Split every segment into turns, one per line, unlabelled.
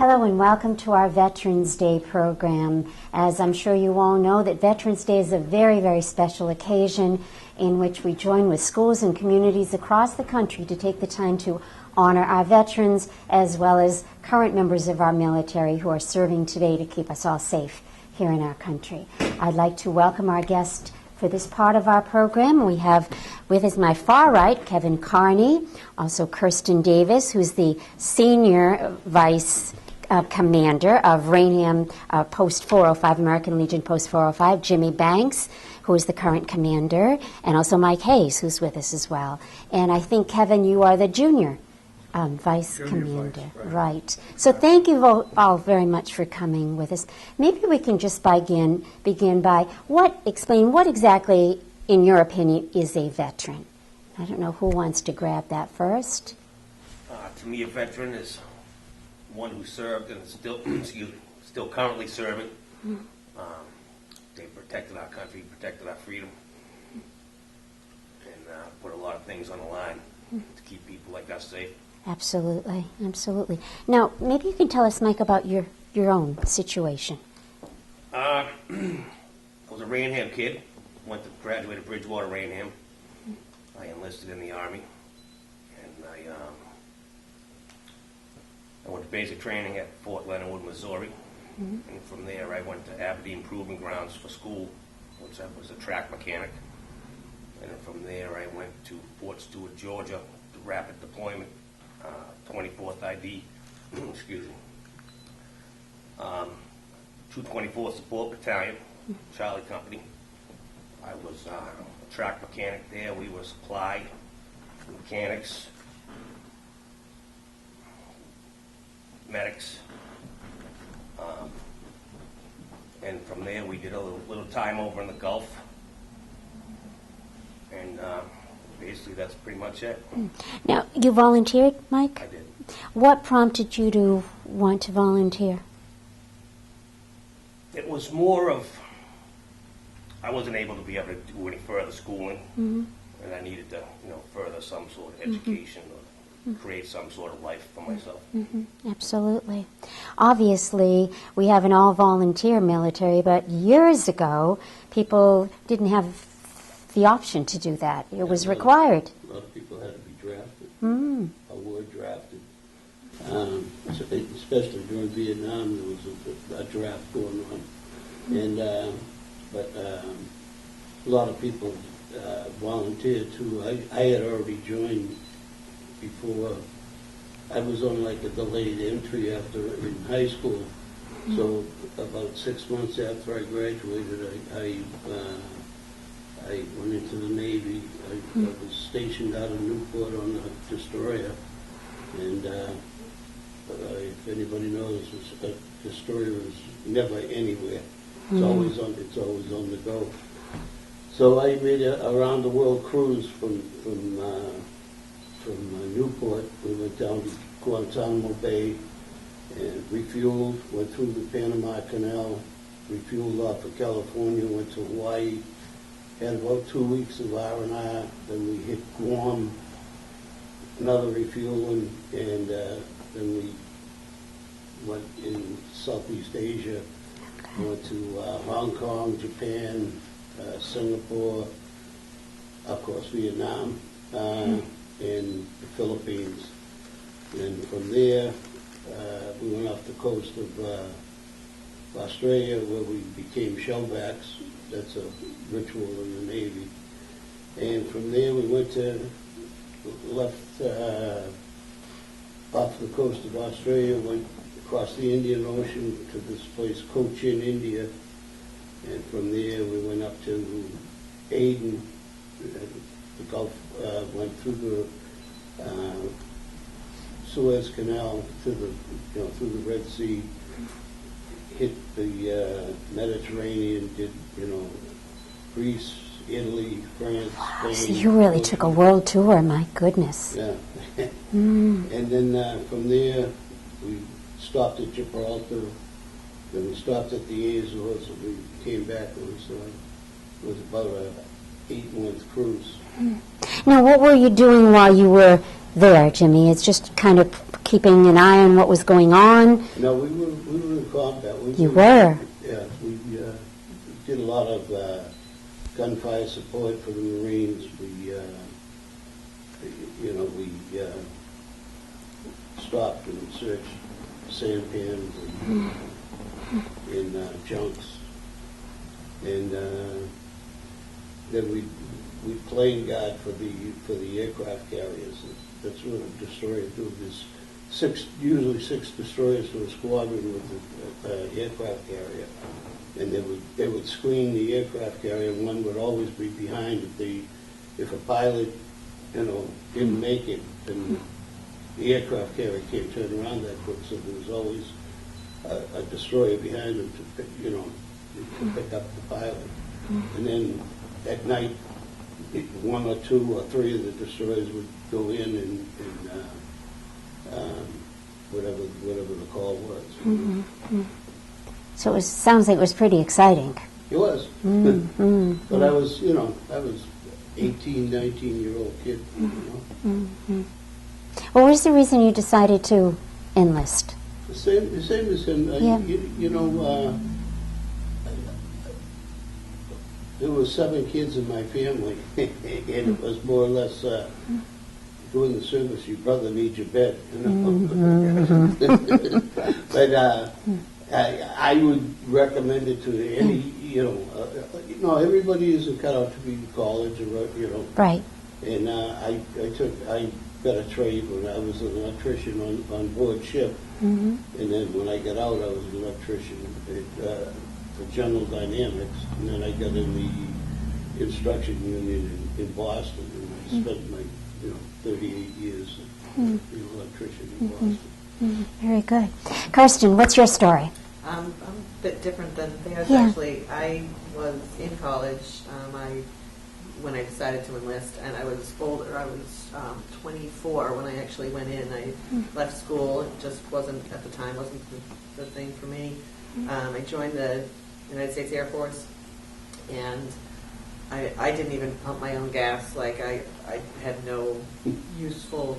Hello and welcome to our Veterans Day program. As I'm sure you all know, that Veterans Day is a very, very special occasion in which we join with schools and communities across the country to take the time to honor our veterans as well as current members of our military who are serving today to keep us all safe here in our country. I'd like to welcome our guest for this part of our program. We have with us my far right, Kevin Carney, also Kirsten Davis, who's the Senior Vice Commander of Raynham Post 405, American Legion Post 405, Jimmy Banks, who is the current commander, and also Mike Hayes, who's with us as well. And I think, Kevin, you are the Junior Vice Commander. Right. So thank you all very much for coming with us. Maybe we can just begin by explain what exactly, in your opinion, is a veteran. I don't know who wants to grab that first.
To me, a veteran is one who served and is still currently serving. They protected our country, protected our freedom, and put a lot of things on the line to keep people like us safe.
Absolutely, absolutely. Now, maybe you can tell us, Mike, about your own situation.
I was a Raynham kid. Graduated Bridgewater, Raynham. I enlisted in the Army, and I went to basic training at Fort Leonard Wood, Missouri. And from there, I went to Aberdeen Proving Grounds for school, which I was a track mechanic. And then from there, I went to Fort Stewart, Georgia, to rapid deployment. 24th ID, excuse me, 224th Support Battalion, Charlie Company. I was a track mechanic there. We were supply mechanics, medics, and from there we did a little time over in the Gulf, and basically, that's pretty much it.
Now, you volunteered, Mike?
I did.
What prompted you to want to volunteer?
It was more of, I wasn't able to be able to do any further schooling, and I needed to, further some sort of education or create some sort of life for myself.
Absolutely. Obviously, we have an all-volunteer military, but years ago, people didn't have the option to do that. It was required.
A lot of people had to be drafted, or were drafted. Especially during Vietnam, there was a draft going on. And but a lot of people volunteered too. I had already joined before. I was on like a delayed entry after in high school. So about 6 months after I graduated, I went into the Navy. I was stationed out of Newport on a destroyer, and if anybody knows, a destroyer is never anywhere. It's always on the go. So I made a around the world cruise from Newport. We went down to Guantanamo Bay and refueled. Went through the Panama Canal, refueled off of California. Went to Hawaii. Had about 2 weeks of R&R, then we hit Guam, another refueling, and then we went in Southeast Asia. Went to Hong Kong, Japan, Singapore, of course Vietnam, and the Philippines. And from there, we went off the coast of Australia, where we became shellbacks. That's a ritual in the Navy. And from there we left off the coast of Australia, went across the Indian Ocean to this place, Cochin, India. And from there we went up to Aden, the Gulf, went through the Suez Canal to through the Red Sea, hit the Mediterranean, did Greece, Italy, France, Spain.
So you really took a world tour, my goodness.
Yeah. And then from there, we stopped at Gibraltar, then we stopped at the Azores, and we came back. It was about a 8-month cruise.
Now, what were you doing while you were there, Jimmy? It's just kind of keeping an eye on what was going on?
No, we were in combat.
You were?
Yeah, we did a lot of gunfire support for the Marines. We stopped and searched sampans and junks. And then we plane guard for the aircraft carriers. That's what a destroyer do. There's usually six destroyers to a squadron with the aircraft carrier, and they would screen the aircraft carrier, and one would always be behind. If a pilot, didn't make it, then the aircraft carrier can't turn around that quick. So there was always a destroyer behind them to pick up the pilot. And then at night, one or two or three of the destroyers would go in and whatever the call was.
Mm-hmm. So it sounds like it was pretty exciting.
It was.
Mm-hmm.
But I was 18, 19-year-old kid.
Mm-hmm. What was the reason you decided to enlist?
The same as him.
Yeah.
There were 7 kids in my family, and it was more or less doing the service. Your brother needs your bed,
Mm-hmm.
But I would recommend it to any. Everybody isn't cut out to be in college, or.
Right.
And I got a trade when I was an electrician on board ship,
Mm-hmm.
and then when I got out, I was an electrician for General Dynamics, and then I got in the instruction union in Boston, and I spent my 38 years as an electrician in Boston.
Mm-hmm. Very good. Karsten, what's your story?
I'm a bit different than theirs,
Yeah.
actually. I was in college when I decided to enlist, and I was older. I was 24 when I actually went in. I left school. It just wasn't, at the time, wasn't the thing for me. I joined the United States Air Force, and I didn't even pump my own gas. Like, I had no useful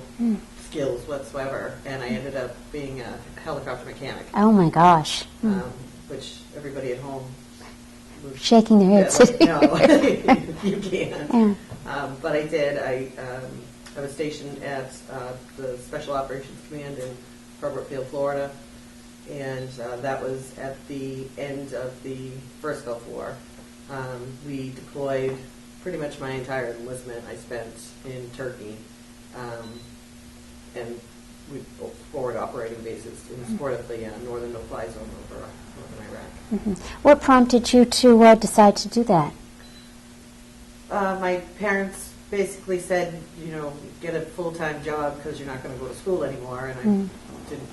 skills whatsoever, and I ended up being a helicopter mechanic,
Oh my gosh.
which everybody at home was
Shaking their heads.
like, no, you can't.
Yeah.
But I did. I was stationed at the Special Operations Command in Herbert Field, Florida, and that was at the end of the First Gulf War. We deployed pretty much my entire enlistment I spent in Turkey, and we built forward operating bases in support of the northern no-fly zone over northern Iraq.
Mm-hmm. What prompted you to decide to do that?
My parents basically said, get a full-time job because you're not going to go to school anymore, and I didn't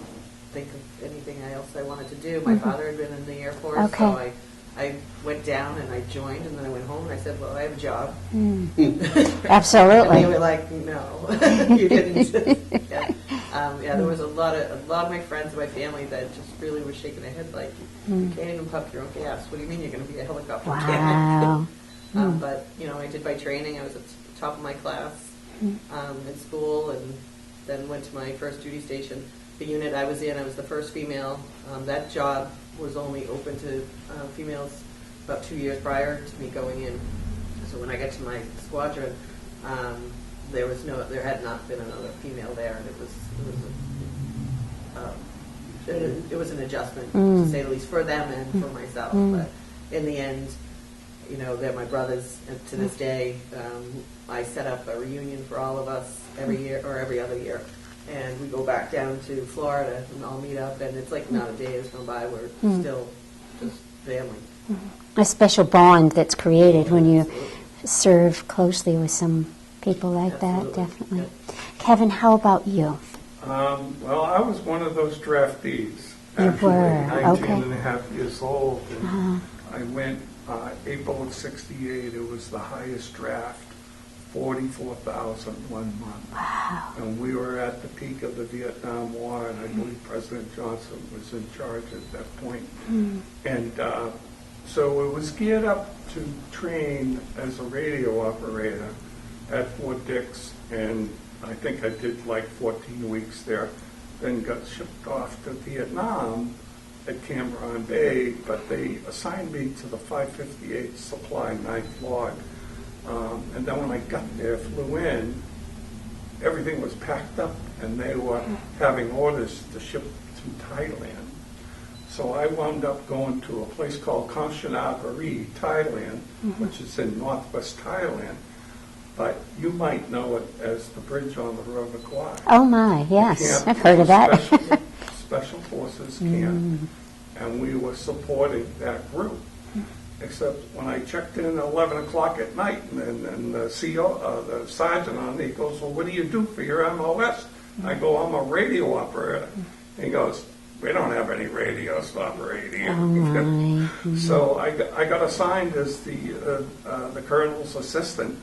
think of anything else I wanted to do. My father had been in the Air Force,
Okay.
so I went down and I joined, and then I went home and I said, well, I have a job.
Absolutely.
And they were like, no, you didn't. There was a lot of my friends and my family that just really were shaking their heads like, you can't even pump your own gas. What do you mean you're going to be a helicopter mechanic?
Wow.
But, I did my training. I was at the top of my class in school, and then went to my first duty station. The unit I was in, I was the first female. That job was only open to females about 2 years prior to me going in. So when I got to my squadron, there had not been another female there, and it was an adjustment, to say the least, for them and for myself. But in the end, they're my brothers, and to this day, I set up a reunion for all of us every year or every other year. And we go back down to Florida and all meet up, and it's like not a day has gone by. We're still just family.
A special bond that's created when you serve closely with some people like that, definitely.
Yep.
Kevin, how about you?
Well, I was one of those draftees.
You
Actually,
were,
19
okay.
and a half years old. And I went April of '68. It was the highest draft, 44,000 1 month.
Wow.
And we were at the peak of the Vietnam War, and I believe President Johnson was in charge at that point. And so it was geared up to train as a radio operator at Fort Dix, and I think I did like 14 weeks there. then got shipped off to Vietnam at Cam Ranh Bay, but they assigned me to the 558 Supply 9th Log. And then when I got there, flew in, everything was packed up, and they were having orders to ship to Thailand. So I wound up going to a place called Kanchanaburi, Thailand, which is in northwest Thailand. But you might know it as the bridge on the River Kwai.
Oh my, yes,
Camp
I've heard of that.
Special Forces camp, and we were supporting that group. Except when I checked in at 11 o'clock at night, and the CO, the sergeant on there, he goes, "Well, what do you do for your MOS?" I go, "I'm a radio operator." He goes, "We don't have any radios to operate here."
Oh my.
So I got assigned as the colonel's assistant.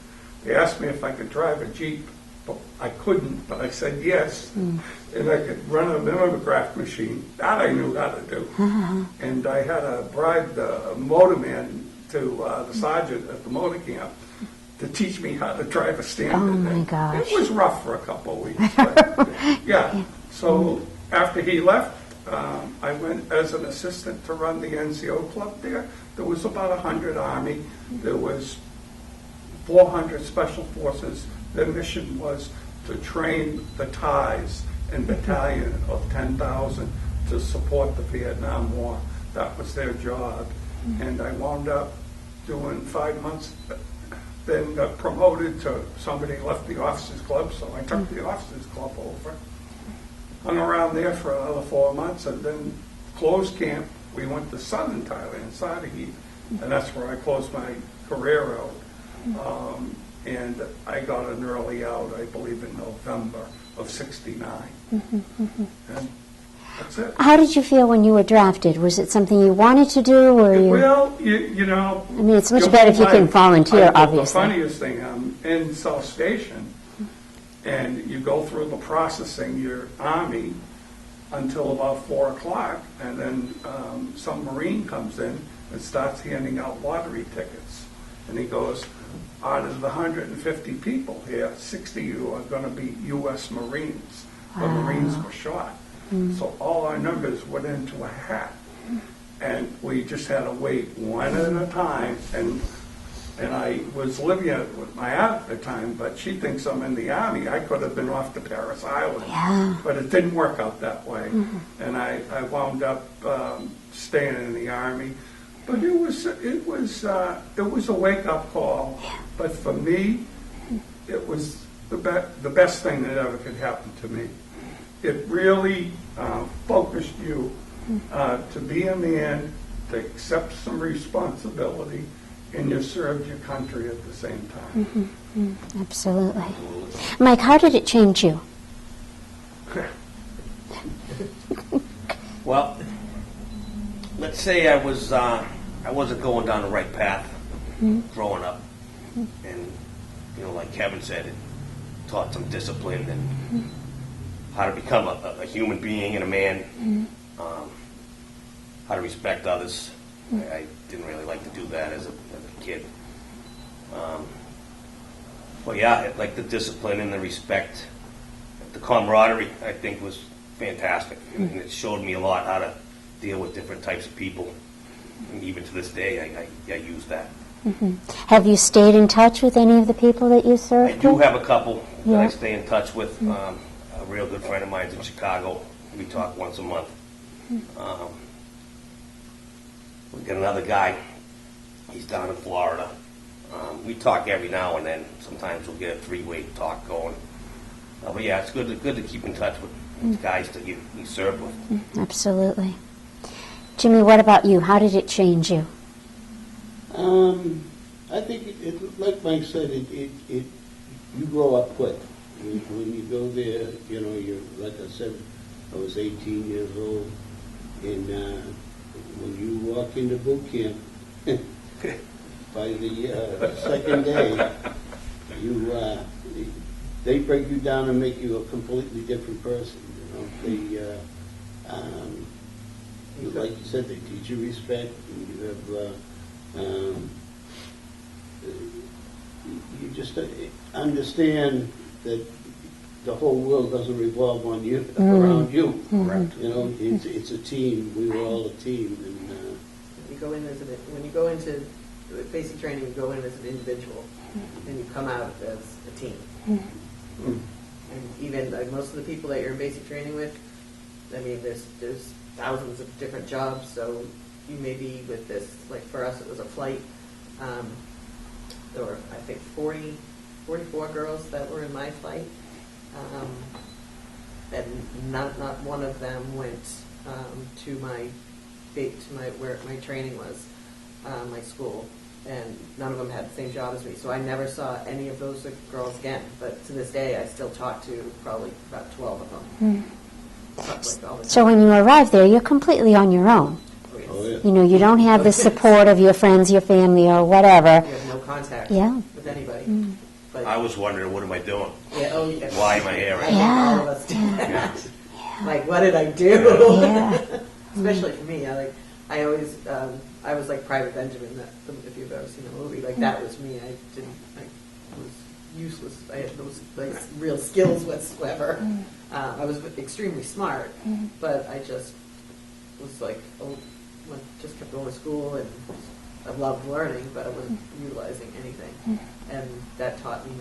They asked me if I could drive a Jeep, but I couldn't, but I said yes. And I could run a mimeograph machine. That I knew how to do. And I had to bribe the motorman to the sergeant at the motor camp to teach me how to drive a Standard.
Oh my gosh.
It was rough for a couple of weeks. But, yeah. So after he left, I went as an assistant to run the NCO club there. There was about 100 Army. There was 400 Special Forces. Their mission was to train the Thais and battalion of 10,000 to support the Vietnam War. That was their job. And I wound up doing 5 months, then got promoted to somebody left the officers club, so I took the officers club over. Hung around there for another 4 months, and then closed camp. We went to southern Thailand, Sadahi, and that's where I closed my career out. And I got an early out, I believe, in November of '69. And that's it.
How did you feel when you were drafted? Was it something you wanted to do, or you?
Well, you know...
I mean, it's much better if you can volunteer, obviously.
The funniest thing, I'm in South Station, and you go through the processing your Army until about 4 o'clock, and then some Marine comes in and starts handing out lottery tickets. And he goes, "Out of the 150 people here, 60 of you are going to be U.S. Marines." The Marines were shot. So all our numbers went into a hat. And we just had to wait one at a time. And I was living with my aunt at the time, but she thinks I'm in the Army. I could have been off to Paris Island.
Yeah.
But it didn't work out that way. And I wound up staying in the Army. But it was a wake-up call. But for me, it was the best thing that ever could happen to me. It really focused you to be a man, to accept some responsibility, and you served your country at the same time.
Absolutely. Mike, how did it change you?
Well, let's say I wasn't going down the right path growing up, and like Kevin said, it taught some discipline and how to become a human being and a man, how to respect others. I didn't really like to do that as a kid. But yeah, like the discipline and the respect, the camaraderie, I think was fantastic, and it showed me a lot how to deal with different types of people. And even to this day, I use that.
Have you stayed in touch with any of the people that you served
I do
with?
have a couple that I
Yeah.
stay in touch with. A real good friend of mine's in Chicago. We talk once a month. We got another guy. He's down in Florida. We talk every now and then. Sometimes we'll get a three-way talk going. But yeah, it's good to keep in touch with guys that you served with.
Absolutely. Jimmy, what about you? How did it change you?
I think, like Mike said, you grow up quick. When you go there, you're, like I said, I was 18 years old, and when you walk into boot camp, by the second day, they break you down and make you a completely different person. Like you said, they teach you respect, and you have, you just understand that the whole world doesn't revolve on you, around you.
Correct.
You know, it's a team. We were all a team, and
When you go into basic training, you go in as an individual, and you come out as a team. And even like most of the people that you're in basic training with, I mean, there's thousands of different jobs. So you may be with this. Like for us, it was a flight. There were, I think, 44 girls that were in my flight, and not one of them went to where my training was, my school, and none of them had the same job as me. So I never saw any of those girls again. But to this day, I still talk to probably about 12 of them. Like all the
So
time.
when you arrive there, you're completely on your own.
oh yeah.
You know, you don't have the support of your friends, your family, or whatever.
You have no contact
Yeah.
with anybody. But
I was wondering, what am I doing?
yeah, oh yeah.
Why am I here?
I
Right?
think
Yeah.
all of us do that. Like, what did I do?
Yeah.
Especially for me, I always, I was like Private Benjamin. If you've ever seen a movie, like that was me. I was useless. I had those like real skills whatsoever. I was extremely smart, but I just was like, just kept going to school, and I loved learning, but I wasn't utilizing anything. And that taught me,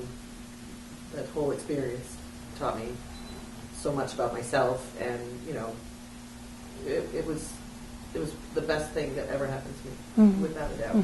that whole experience taught me so much about myself, and you know, it was the best thing that ever happened to me, without a doubt.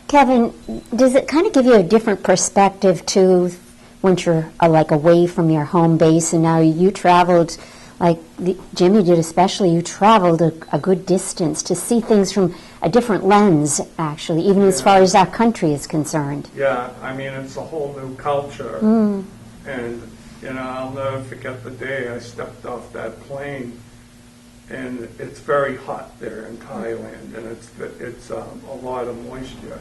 Kevin, does it kind of give you a different perspective too, once you're like away from your home base, and now you traveled, like Jimmy did especially, you traveled a good distance to see things from a different lens, actually, even as far as our country is concerned.
Yeah, I mean, it's a whole new culture. And, you know, I'll never forget the day I stepped off that plane, and it's very hot there in Thailand, and it's a lot of moisture.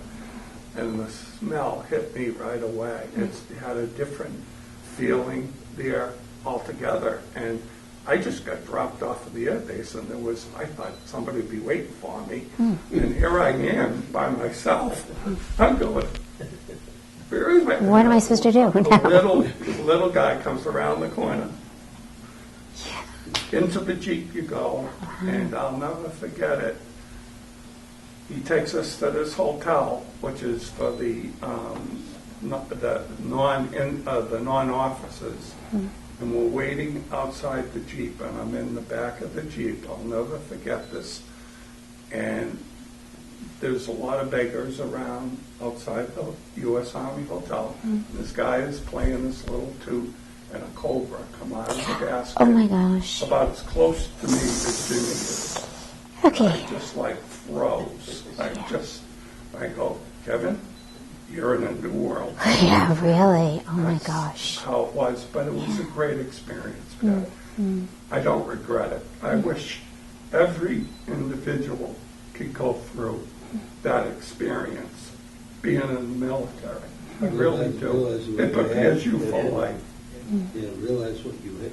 And the smell hit me right away. It had a different feeling there altogether. And I just got dropped off of the air base, and I thought somebody would be waiting for me. And here I am by myself. I'm going, where is my...
What am I supposed to do now?
Little guy comes around the corner. Into the Jeep you go, and I'll never forget it. He takes us to this hotel, which is for the non-officers, and we're waiting outside the Jeep, and I'm in the back of the Jeep. I'll never forget this. And there's a lot of beggars around outside the U.S. Army Hotel. This guy is playing this little tube, and a cobra come out of the basket.
Oh my gosh.
About as close to me as Jimmy is.
Okay.
I just like froze. I go, Kevin, you're in a new world.
Yeah, really. Oh my
That's
gosh.
how it was, but it was a great experience, Pat. I don't regret it. I wish every individual could go through that experience, being in the military. I really do. It prepares you for life.
Yeah, realize what you had,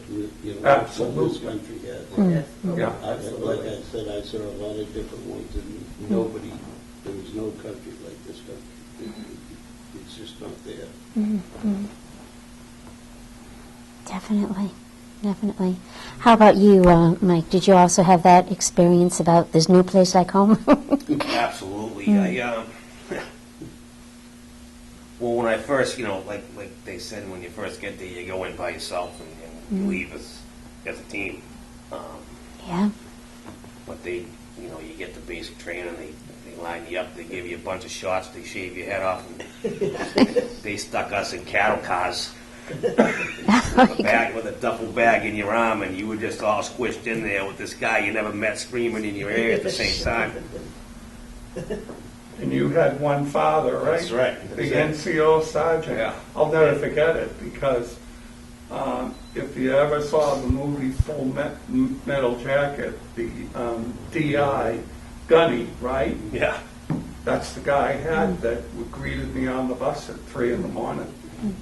Absolutely.
what this country has.
Yes.
Yeah.
Like I said, I saw a lot of different ones, and there was no country like this country. It's just not there.
Definitely. Definitely. How about you, Mike? Did you also have that experience about this new place like home?
Absolutely. Well, when I first, like they said, when you first get there, you go in by yourself and you leave as a team.
Yeah.
But you get the basic training. They line you up. They give you a bunch of shots. They shave your head off. And they stuck us in cattle cars. With a duffel bag in your arm, and you were just all squished in there with this guy you never met screaming in your ear at the same time.
And you had one father, right?
That's right.
The NCO sergeant.
Yeah.
I'll never forget it, because if you ever saw the movie Full Metal Jacket, the DI Gunny, right?
Yeah.
That's the guy I had that greeted me on the bus at 3 in the morning.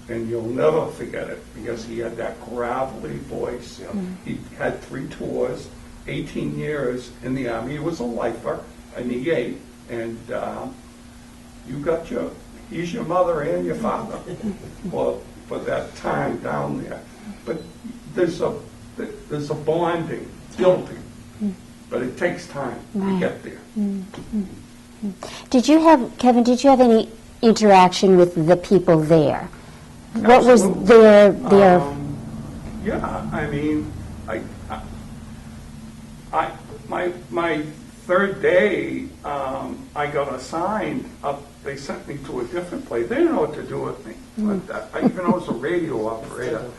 And you'll never forget it, because he had that gravelly voice. He had 3 tours, 18 years in the Army. He was a lifer, an E8, and he's your mother and your father for that time down there. But there's a bonding, building, but it takes time to get there.
Kevin, did you have any interaction with the people there? What
Absolutely.
was their
Yeah, I mean, my third day, I got assigned up. They sent me to a different place. They didn't know what to do with me. Even though I was a radio operator.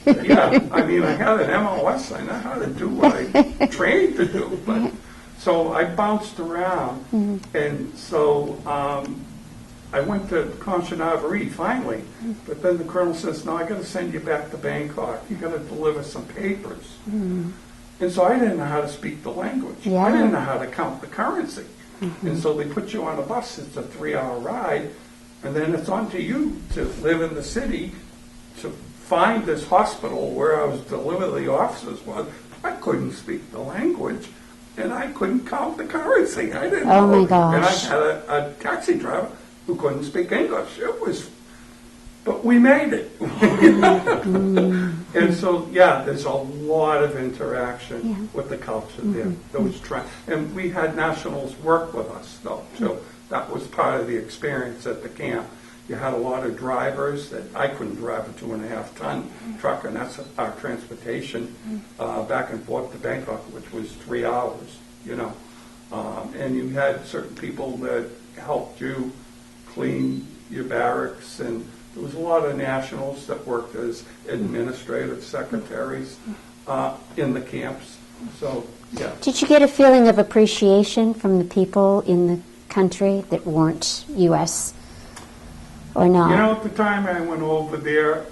Yeah, I mean, I had an MOS. I know how to do what I trained to do. But so I bounced around, and so I went to Conshonoverie finally. But then the colonel says, "No, I got to send you back to Bangkok. You got to deliver some papers." And so I didn't know how to speak the language.
Yeah.
I didn't know how to count the currency. And so they put you on a bus. It's a 3-hour ride, and then it's on to you to live in the city, to find this hospital where I was delivered the officers was. I couldn't speak the language, and I couldn't count the currency. I didn't know.
Oh my gosh.
And I had a taxi driver who couldn't speak English. But we made it. And so, yeah, there's a lot of interaction with the culture there. And we had nationals work with us, though. So that was part of the experience at the camp. You had a lot of drivers that I couldn't drive a 2.5-ton truck, and that's our transportation back and forth to Bangkok, which was 3 hours, And you had certain people that helped you clean your barracks, and there was a lot of nationals that worked as administrative secretaries in the camps. So, yeah.
Did you get a feeling of appreciation from the people in the country that weren't U.S. or not?
At the time I went over there,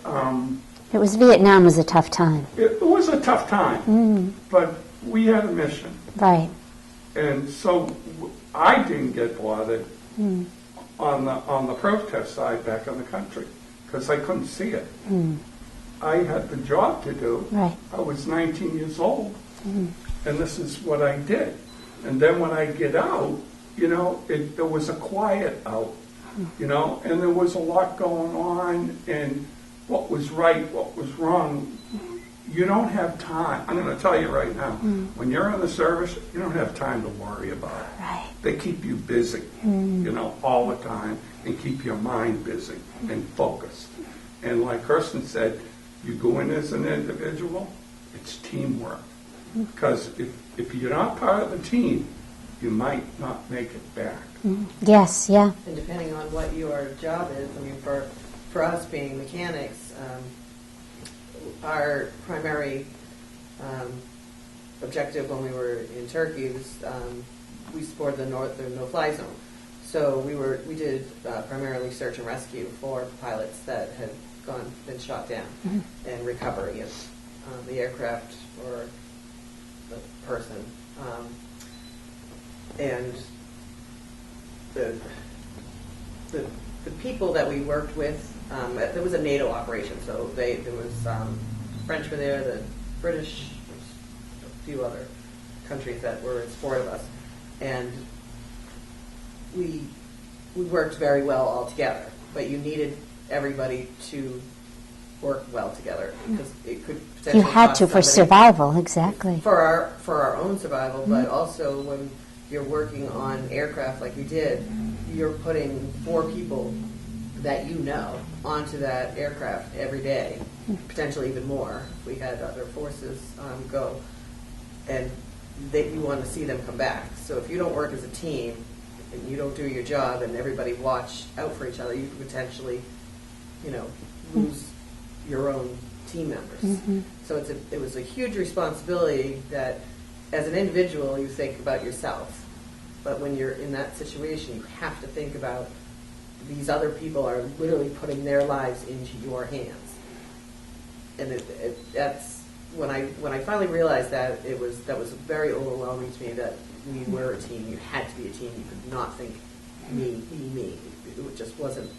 Vietnam was a tough time.
it was a tough time, but we had a mission.
Right.
And so I didn't get bothered on the protest side back in the country, because I couldn't see it. I had the job to do.
Right.
I was 19 years old, and this is what I did. And then when I get out, there was a quiet out, and there was a lot going on, and what was right, what was wrong. You don't have time. I'm going to tell you right now, when you're in the service, you don't have time to worry about it.
Right.
They keep you busy, all the time, and keep your mind busy and focused. And like Kirsten said, You go in as an individual, it's teamwork. Because if you're not part of the team, you might not make it back.
Yes, yeah.
And depending on what your job is, I mean, for us being mechanics, our primary objective when we were in Turkey was we supported the no-fly zone. So we did primarily search and rescue for pilots that had been shot down, and recovery of the aircraft or the person. And the people that we worked with, there was a NATO operation, so there was French were there, the British, a few other countries that were in support of us, and we worked very well all together. But you needed everybody to work well together because it could potentially
You had
cost
to for
somebody-
survival, exactly.
for our own survival, but also when you're working on aircraft like we did, you're putting 4 people that you know onto that aircraft every day, potentially even more. We had other forces go, and you want to see them come back. So if you don't work as a team and you don't do your job and everybody watch out for each other, you could potentially, lose your own team members. So it was a huge responsibility that as an individual you think about yourself, but when you're in that situation you have to think about these other people are literally putting their lives into your hands. And that's when I finally realized that that was very overwhelming to me, that we were a team. You had to be a team. You could not think me. It just wasn't.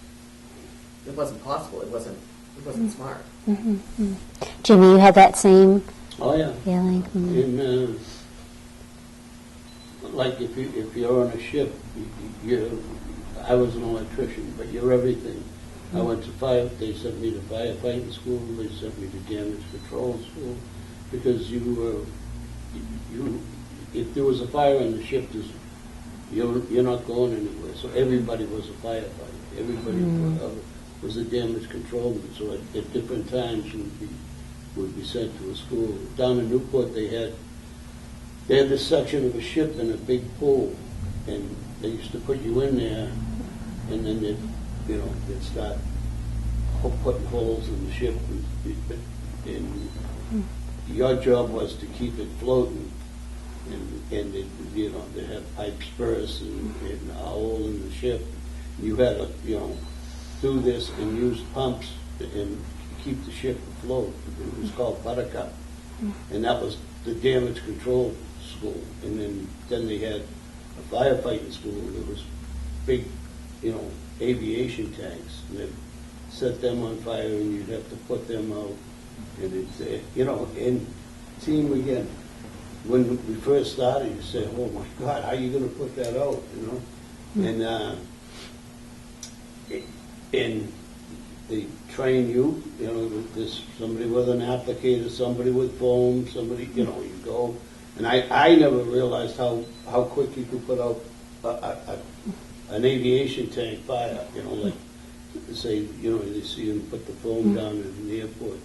It wasn't possible. It wasn't smart.
Jimmy, you had that same
Oh, yeah.
feeling?
And like if you're on a ship, I was an electrician, but you're everything. I went to they sent me to firefighting school, they sent me to damage control school, because if there was a fire on the ship, you're not going anywhere. So everybody was a firefighter. Everybody was a damage controlman. So at different times would be sent to a school. Down in Newport, they had this section of a ship in a big pool, and they used to put you in there, and then they'd start putting holes in the ship, and your job was to keep it floating, and they had pipes burst and a hole in the ship. You had to do this and use pumps and keep the ship afloat. It was called Buttercup, and that was the damage control school. And then they had a firefighting school. There was big, aviation tanks. And they'd set them on fire, and you'd have to put them out. And and team again. When we first started, you say, "Oh my God, how are you going to put that out?" And they train you. There's somebody with an applicator, somebody with foam, somebody. You go. And I never realized how quick you could put out an aviation tank fire. Like say, they see them put the foam down in the airport.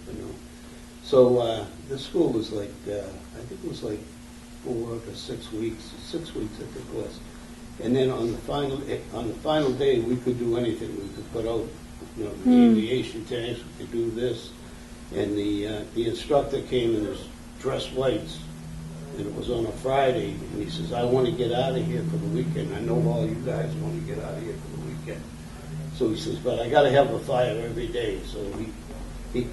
So the school was like, I think it was like 4 or 6 weeks. 6 weeks, I think it was. And then on the final day, we could do anything. We could put out, the aviation tanks. We could do this. And the instructor came in his dress whites, and it was on a Friday. And he says, "I want to get out of here for the weekend. I know all you guys want to get out of here for the weekend." So he says, "But I got to have a fire every day." So he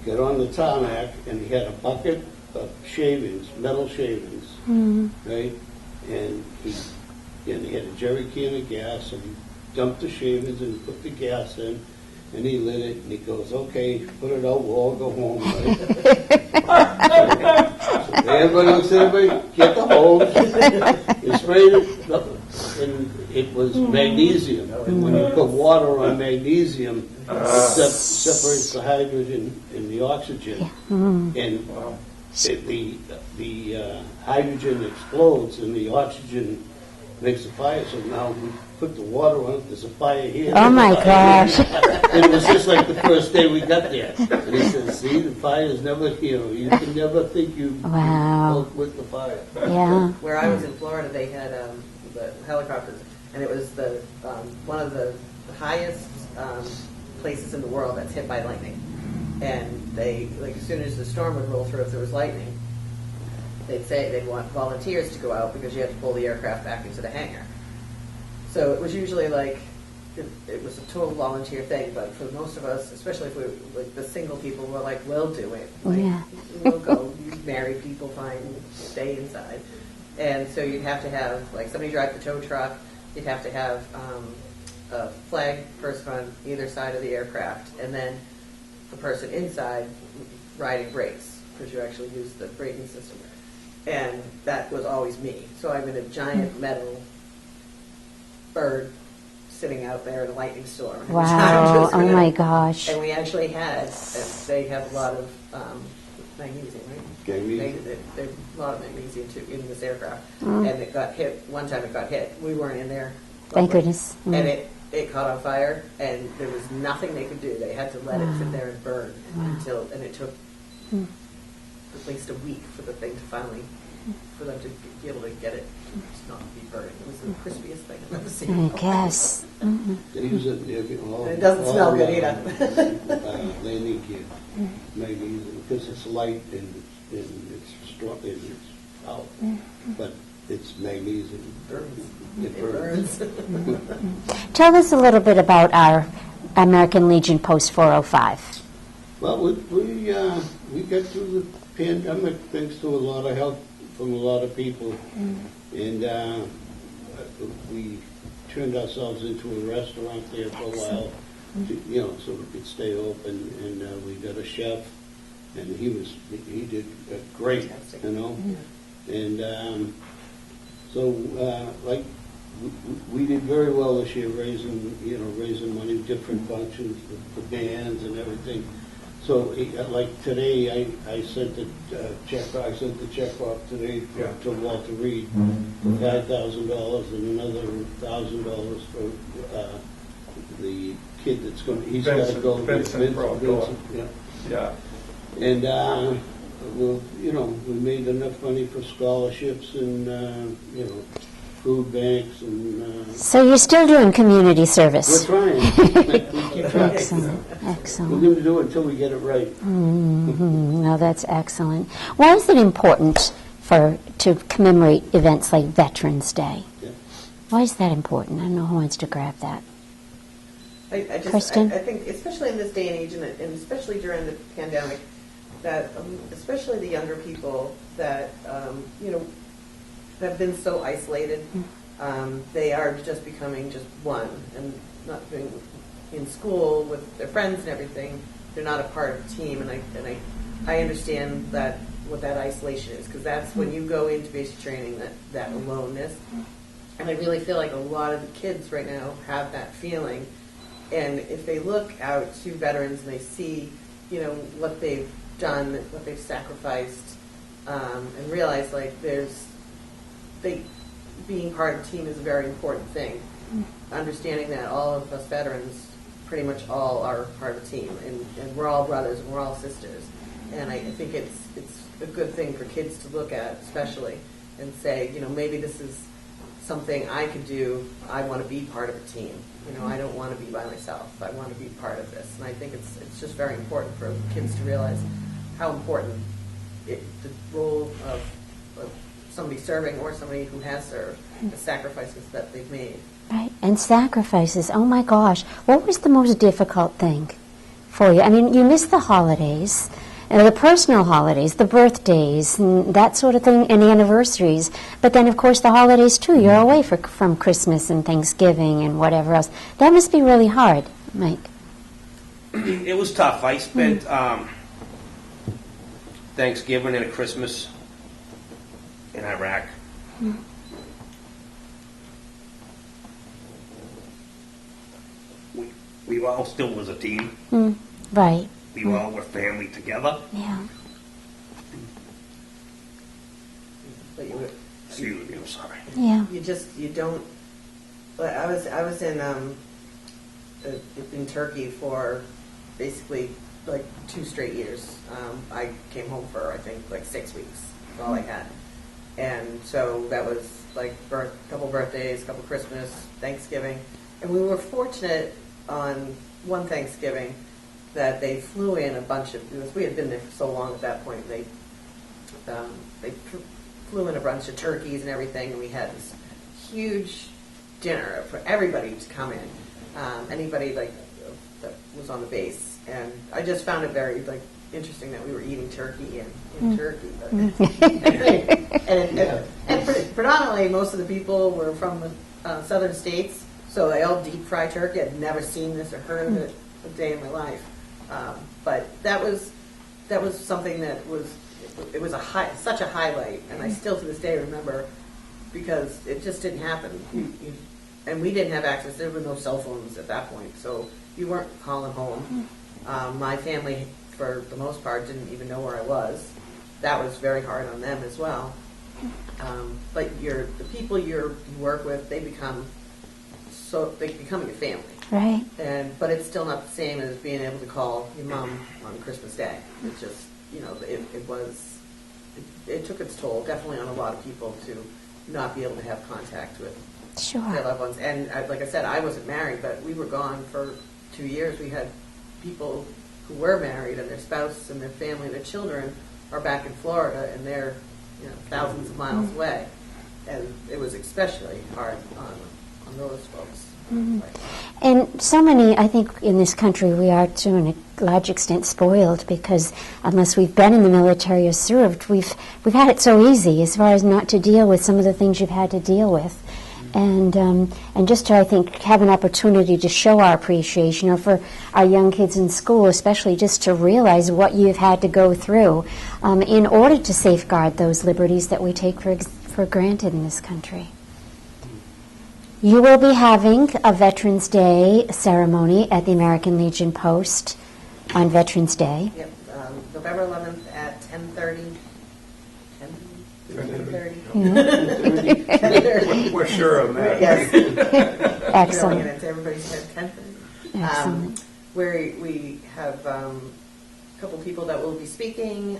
got on the tarmac, and he had a bucket of shavings, metal shavings, right? And he had a jerry can of gas, and he dumped the shavings and put the gas in, and he lit it, and he goes, "Okay, put it out, we'll all go home," right? So everybody looks at everybody, get the hose, you sprayed it, and it was magnesium. And when you put water on magnesium, it separates the hydrogen and the oxygen, and the hydrogen explodes, and the oxygen makes a fire, so now we put the water on it, there's a fire here.
Oh my gosh.
And it was just like the first day we got there. And he said, see, the fire is never, you can never think you
Wow.
with the fire.
Yeah.
Where I was in Florida, they had the helicopters, and it was the one of the highest places in the world that's hit by lightning. And they, like, as soon as the storm would roll through, if there was lightning, they'd say they'd want volunteers to go out because you had to pull the aircraft back into the hangar. So it was usually like, it was a total volunteer thing, but for most of us, especially if we were like the single people, were like, we'll do it. Like,
Yeah.
we'll go. You married people, fine, stay inside. And so you'd have to have, like, somebody drive the tow truck. You'd have to have a flag person on either side of the aircraft, and then the person inside riding brakes, because you actually use the braking system. And that was always me. So I'm in a giant metal bird sitting out there in a lightning storm. And I'm
Wow.
just
Oh
gonna-
my gosh.
And we actually had, they have a lot of magnesium, right?
Magnesium.
There's a lot of magnesium too in this aircraft. And it got hit, one time it got hit. We weren't in there.
Thank
luckily.
goodness.
And it caught on fire, and there was nothing they could do. They had to let it sit there and burn and it took at least a week for the thing to finally, for them to be able to get it to not be burned. It was the crispiest thing I've ever seen.
I guess.
They use it all.
And it doesn't smell good either.
Landing gear, magnesium, because it's light and it's strong and it's out, but it's magnesium. It burns.
Tell us a little bit about our American Legion Post 405.
Well, we got through the pandemic thanks to a lot of help from a lot of people, and we turned ourselves into a restaurant there for a while, so we could stay open. And we got a chef, and he did great,
Fantastic.
And so we did very well this year, raising money, different functions, the bands and everything. So, like today, I sent the check. I sent the check off today to Walter Reed for $5,000 and another $1,000 for the kid that's going. He's got to go.
Vincent. Yeah.
And we made enough money for scholarships and food banks and.
So you're still doing community service?
We're trying. We keep trying.
Excellent.
We're
Excellent.
going to do it until we get it right.
No, that's excellent. Why is it important to commemorate events like Veterans Day?
Yeah.
Why is that important? I don't know who wants to grab that.
I
Kristen?
think, especially in this day and age, and especially during the pandemic, that especially the younger people that have been so isolated, they are just becoming just one, and not being in school with their friends and everything. They're not a part of a team, and I understand that what that isolation is, because that's when you go into basic training, that aloneness. And I really feel like a lot of the kids right now have that feeling. And if they look out to veterans and they see, what they've done, what they've sacrificed, and realize like being part of a team is a very important thing. Understanding that all of us veterans, pretty much all are part of a team, and we're all brothers and we're all sisters. And I think it's a good thing for kids to look at, especially, and say, maybe this is something I could do. I want to be part of a team. I don't want to be by myself. I want to be part of this. And I think it's just very important for kids to realize how important the role of somebody serving or somebody who has served, the sacrifices that they've made.
Right, and sacrifices. Oh my gosh, what was the most difficult thing for you? I mean, you missed the holidays, the personal holidays, the birthdays, and that sort of thing, and the anniversaries. But then, of course, the holidays too. You're away from Christmas and Thanksgiving and whatever else. That must be really hard, Mike.
It was tough. I spent Thanksgiving and Christmas in Iraq. We all still was a team.
Right.
We all were family together.
Yeah.
But
Excuse me, I'm sorry.
Yeah.
you don't. I was in Turkey for basically like 2 straight years. I came home for I think like 6 weeks. That's all I had, and so that was like couple birthdays, couple Christmas, Thanksgiving, and we were fortunate on one Thanksgiving that they flew in a bunch of. Because we had been there for so long at that point. They flew in a bunch of turkeys and everything, and we had this huge dinner for everybody to come in. Anybody like that was on the base, and I just found it very like interesting that we were eating turkey in Turkey. But and predominantly, most of the people were from the southern states, so they all deep fry turkey. I'd never seen this or heard of it a day in my life. But that was something that was such a highlight, and I still to this day remember because it just didn't happen. And we didn't have access. There were no cell phones at that point, so you weren't calling home. My family, for the most part, didn't even know where I was. That was very hard on them as well. But the people you work with, they become your family.
Right.
But it's still not the same as being able to call your mom on Christmas Day. It just, it took its toll, definitely on a lot of people to not be able to have contact with their loved ones. And like I said, I wasn't married, but we were gone for 2 years. We had people who were married and their spouse and their family, their children are back in Florida, and they're thousands of miles away. And it was especially hard on those folks.
And so many, I think, in this country, we are to a large extent spoiled because unless we've been in the military or served, we've had it so easy as far as not to deal with some of the things you've had to deal with. And just to, I think, have an opportunity to show our appreciation, or for our young kids in school especially, just to realize what you've had to go through in order to safeguard those liberties that we take for granted in this country. You will be having a Veterans Day ceremony at the American Legion Post on Veterans Day.
Yep, November 11th at 10:30. 10:30.
We're sure of that.
Yes.
Excellent.
It's everybody's at 10:30.
Excellent.
Where we have a couple people that will be speaking.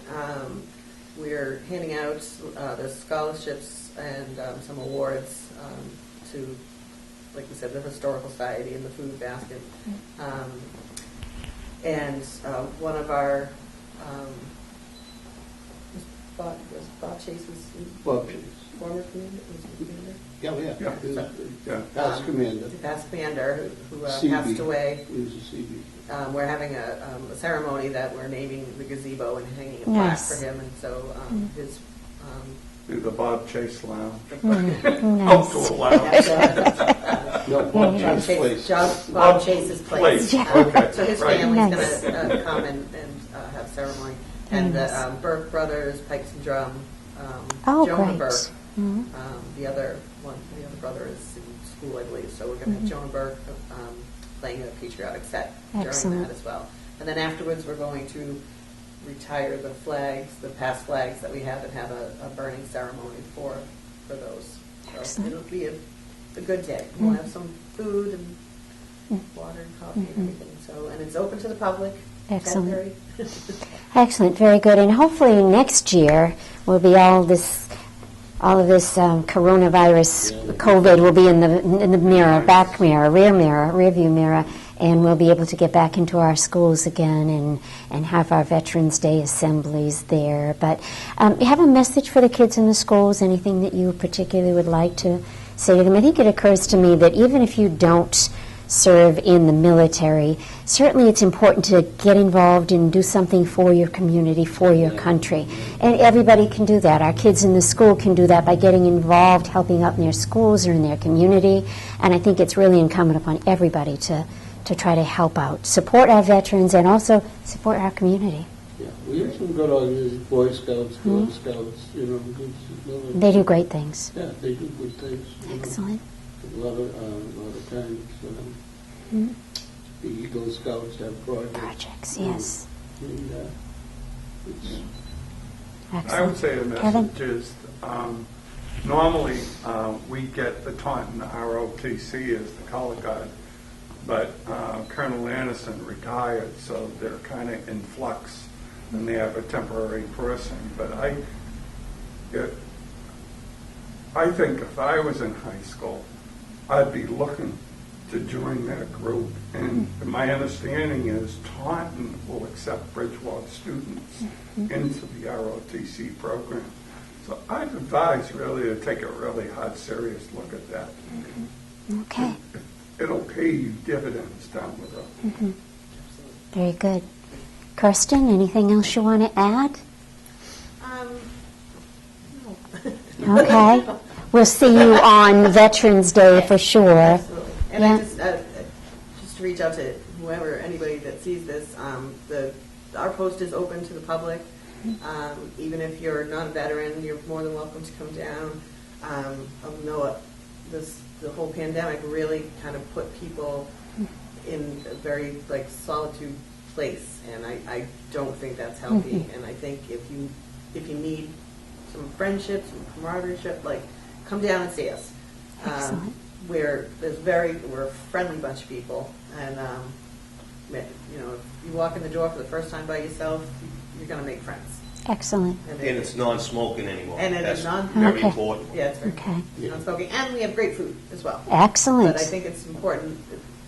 We're handing out the scholarships and some awards to, like we said, the Historical Society and the Food Basket. And one of our Bob Chase was former commander? Was he commander?
Yeah. Past commander.
Past commander who
CB.
passed away.
He was a CB.
We're having a ceremony that we're naming the gazebo and hanging a plaque for him, and so his
The Bob Chase Lounge.
Nice.
Outdoor lounge.
No, Bob Chase Place.
Bob Chase's place.
Okay.
So his
Right.
family's
Nice.
going to come and have ceremony. And the Burke brothers, Pipes and Drum, Jonah
great.
Burke. The other brother is in school, I believe. So we're going to have Jonah Burke playing a patriotic set during that as well. And then afterwards, we're going to retire the flags, the past flags that we have, and have a burning ceremony for those. So it'll be a good day. We'll have some food and water and coffee and everything. So, and it's open to the public.
Excellent. Excellent, very good. And hopefully next year will be all of this coronavirus, COVID will be in the mirror, back mirror, rear view mirror, and we'll be able to get back into our schools again and have our Veterans Day assemblies there. But you have a message for the kids in the schools, anything that you particularly would like to say to them? I think it occurs to me that even if you don't serve in the military, certainly it's important to get involved and do something for your community, for your country. And everybody can do that. Our kids in the school can do that by getting involved, helping out in their schools or in their community. And I think it's really incumbent upon everybody to try to help out, support our veterans, and also support our community.
Yeah, we have some good organizations, Boy Scouts, Girl Scouts,
They do great things.
Yeah, they do good things.
Excellent.
A lot of times, the Eagle Scouts have projects.
Yes.
And, it's
Excellent.
I would say the
Kevin?
message is Normally, we get the Taunton ROTC as the color guard, but Colonel Anderson retired, so they're kind of in flux, and they have a temporary person. But I think if I was in high school, I'd be looking to join that group. And my understanding is Taunton will accept Bridgewater students into the ROTC program. So I'd advise really to take a really hard, serious look at that.
Okay.
It'll pay you dividends down the road.
Very good. Kirsten, anything else you want to add?
No.
Okay. We'll see you on Veterans Day for sure.
Absolutely. And
Yeah.
I just to reach out to whoever, anybody that sees this, our post is open to the public. Even if you're not a veteran, you're more than welcome to come down. I know the whole pandemic really kind of put people in a very solitude place, and I don't think that's healthy. And I think if you need some friendship, some camaraderie, come down and see us.
Excellent.
We're a friendly bunch of people, and if you walk in the door for the first time by yourself, you're going to make friends.
Excellent.
And it's non-smoking anymore.
And it
That's
is non-
very
Okay.
important.
Yeah, it's very
Okay.
non-smoking, and we have great food as well.
Excellent.
But I think it's important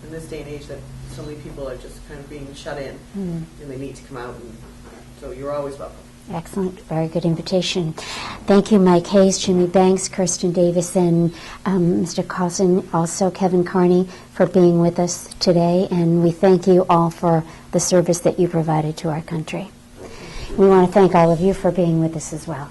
in this day and age that so many people are just kind of being shut in, and they need to come out, and so you're always welcome.
Excellent. Very good invitation. Thank you, Mike Hayes, Jimmy Banks, Kirsten Davis, and Mr. Carlson, also Kevin Carney, for being with us today. And we thank you all for the service that you provided to our country. We want to thank all of you for being with us as well.